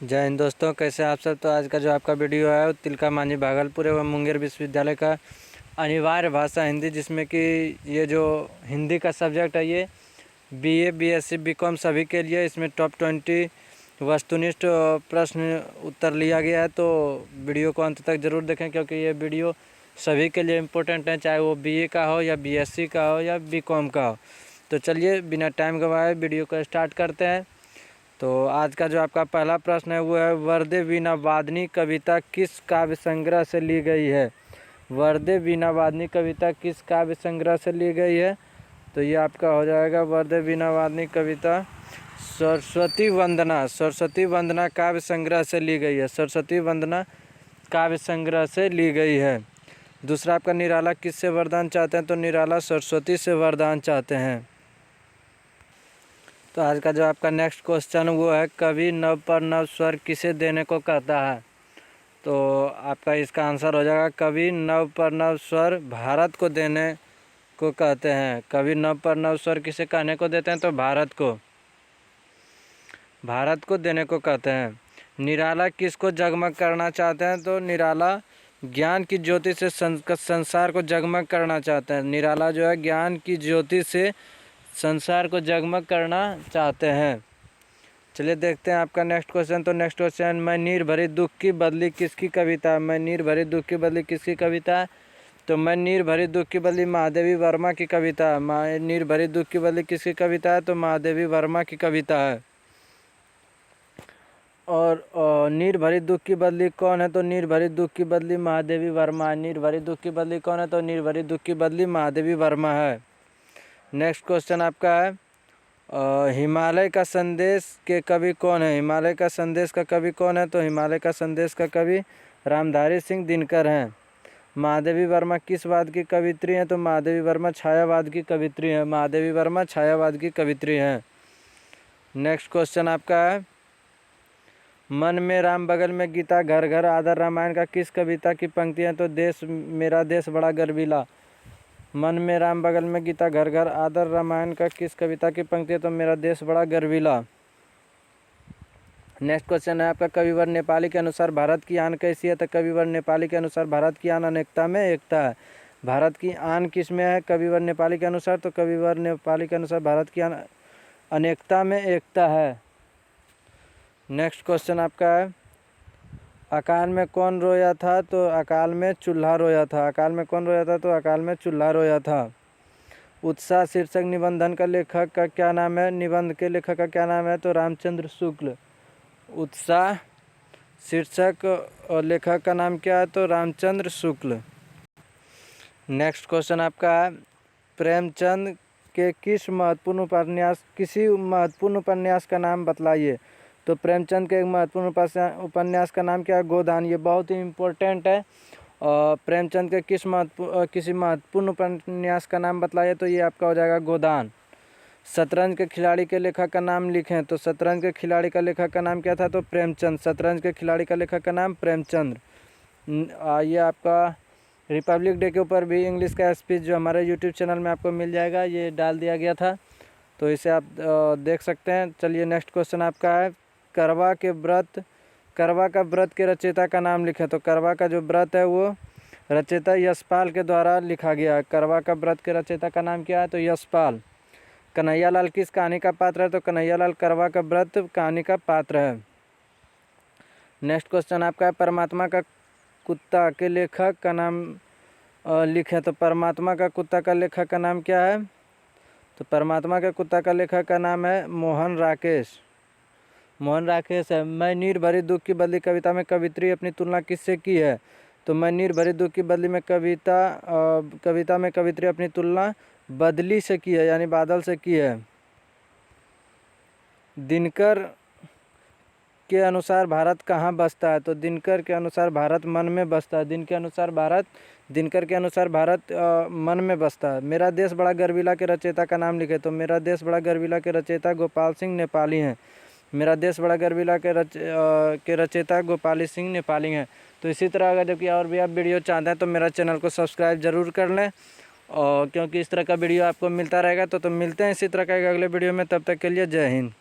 जय हिंद दोस्तों, कैसे आप सब। तो आज का जो आपका वीडियो है वो तिलका मांझी भागलपुर एवं मुंगेर विश्वविद्यालय का अनिवार्य भाषा हिंदी, जिसमें कि ये जो हिंदी का सब्जेक्ट है ये बीए, बीएससी, बीकॉम सभी के लिए इसमें टॉप 20 वस्तुनिष्ठ प्रश्न उत्तर लिया गया है। तो वीडियो को अंत तक ज़रूर देखें, क्योंकि ये वीडियो सभी के लिए इम्पोर्टेंट है, चाहे वो बीए का हो या बीएससी का हो या बीकॉम का हो। तो चलिए बिना टाइम गंवाए वीडियो को स्टार्ट करते हैं। तो आज का जो आपका पहला प्रश्न है वो है, वर्दे वीणा वादनी कविता किस काव्य संग्रह से ली गई है। वर्दे वीणा वादनी कविता किस काव्य संग्रह से ली गई है। तो ये आपका हो जाएगा वर्दे वीणा वादनी कविता सरस्वती वंदना। सरस्वती वंदना काव्य संग्रह से ली गई है। सरस्वती वंदना काव्य संग्रह से ली गई है। दूसरा आपका, निराला किससे वरदान चाहते हैं। तो निराला सरस्वती से वरदान चाहते हैं। तो आज का जो आपका नेक्स्ट क्वेश्चन वो है, कवि नव पर नव स्वर किसे देने को कहता है। तो आपका इसका आंसर हो जाएगा, कवि नव पर नव स्वर भारत को देने को कहते हैं। कवि नव पर नव स्वर किसे कहने को देते हैं। तो भारत को देने को कहते हैं। निराला किसको जगमग करना चाहते हैं। तो निराला ज्ञान की ज्योति से संसार को जगमग करना चाहते हैं। निराला जो है ज्ञान की ज्योति से संसार को जगमग करना चाहते हैं। चलिए देखते हैं आपका नेक्स्ट क्वेश्चन। तो नेक्स्ट क्वेश्चन, मैं नीर भरी दुख की बदली किसकी कविता है। मैं नीर भरी दुख की बदली किसकी कविता है। तो मैं नीर भरी दुख की बदली महादेवी वर्मा की कविता है। मैं नीर भरी दुख की बदली किसकी कविता है। तो महादेवी वर्मा की कविता है। और नीर भरी दुख की बदली कौन है। तो नीर भरी दुख की बदली महादेवी वर्मा है। नीर भरी दुख की बदली कौन है। तो नीर भरी दुख की बदली महादेवी वर्मा है। नेक्स्ट क्वेश्चन आपका है, हिमालय का संदेश के कवि कौन है। हिमालय का संदेश का कवि कौन है। तो हिमालय का संदेश का कवि रामधारी सिंह दिनकर हैं। महादेवी वर्मा किस वाद की कवित्री हैं। तो महादेवी वर्मा छायावाद की कवित्री हैं। महादेवी वर्मा छायावाद की कवित्री हैं। नेक्स्ट क्वेश्चन आपका है, मन में राम बगल में गीता घर घर आदर रामायण का किस कविता की पंक्तियाँ। तो देश मेरा देश बड़ा गर्वीला। मन में राम बगल में गीता घर घर आदर रामायण का किस कविता की पंक्ति है। तो मेरा देश बड़ा गर्वीला। नेक्स्ट क्वेश्चन है आपका, कविवर नेपाली के अनुसार भारत की आन कैसी है। तो कविवर नेपाली के अनुसार भारत की आन अनेकता में एकता है। भारत की आन किस में है कविवर नेपाली के अनुसार। तो कविवर नेपाली के अनुसार भारत की आन अनेकता में एकता है। नेक्स्ट क्वेश्चन आपका है, अकाल में कौन रोया था। तो अकाल में चूल्हा रोया था। अकाल में कौन रोया था। तो अकाल में चूल्हा रोया था। उत्साह शीर्षक निबंधन का लेखक का क्या नाम है। निबंध के लेखक का क्या नाम है। तो रामचंद्र शुक्ल। उत्साह शीर्षक और लेखक का नाम क्या है। तो रामचंद्र शुक्ल। नेक्स्ट क्वेश्चन आपका है, प्रेमचंद के किसी महत्वपूर्ण उपन्यास का नाम बतलाइए। तो प्रेमचंद के एक महत्वपूर्ण उपन्यास का नाम क्या है। गोदान। ये बहुत ही इम्पोर्टेंट है। प्रेमचंद के किसी महत्वपूर्ण उपन्यास का नाम बतलाइए। तो ये आपका हो जाएगा गोदान। शतरंज के खिलाड़ी के लेखक का नाम लिखें। तो शतरंज के खिलाड़ी का लेखक का नाम क्या था। तो प्रेमचंद। शतरंज के खिलाड़ी का लेखक का नाम प्रेमचंद। ये आपका रिपब्लिक डे के ऊपर भी इंग्लिश का स्पीच जो हमारे यूट्यूब चैनल में आपको मिल जाएगा, ये डाल दिया गया था, तो इसे आप देख सकते हैं। चलिए नेक्स्ट क्वेश्चन आपका है, करवा का व्रत के रचयिता का नाम लिखें। तो करवा का जो व्रत है वो रचयिता यशपाल के द्वारा लिखा गया है। करवा का व्रत के रचयिता का नाम क्या है। तो यशपाल। कन्हैयालाल किस कहानी का पात्र है। तो कन्हैयालाल करवा का व्रत कहानी का पात्र है। नेक्स्ट क्वेश्चन आपका है, परमात्मा का कुत्ता के लेखक का नाम लिखें। तो परमात्मा का कुत्ता का लेखक का नाम क्या है। तो परमात्मा के कुत्ता का लेखक का नाम है मोहन राकेश है। मैं नीर भरी दुख की बदली कविता में कवित्री अपनी तुलना किससे की है। तो मैं नीर भरी दुख की बदली में कविता में कवित्री अपनी तुलना बदली से की है, यानी बादल से की है। दिनकर के अनुसार भारत कहाँ बसता है। तो दिनकर के अनुसार भारत मन में बसता है। दिनकर के अनुसार भारत मन में बसता है। मेरा देश बड़ा गर्वीला के रचयिता का नाम लिखे। तो मेरा देश बड़ा गर्वीला के रचयिता गोपाल सिंह नेपाली हैं। मेरा देश बड़ा गर्वीला के रचयिता गोपाली सिंह नेपाली हैं। तो इसी तरह अगर जबकि और भी आप वीडियो चाहते हैं तो मेरा चैनल को सब्सक्राइब ज़रूर कर लें, और क्योंकि इस तरह का वीडियो आपको मिलता रहेगा। तो मिलते हैं इसी तरह का एक अगले वीडियो में। तब तक के लिए जय हिंद।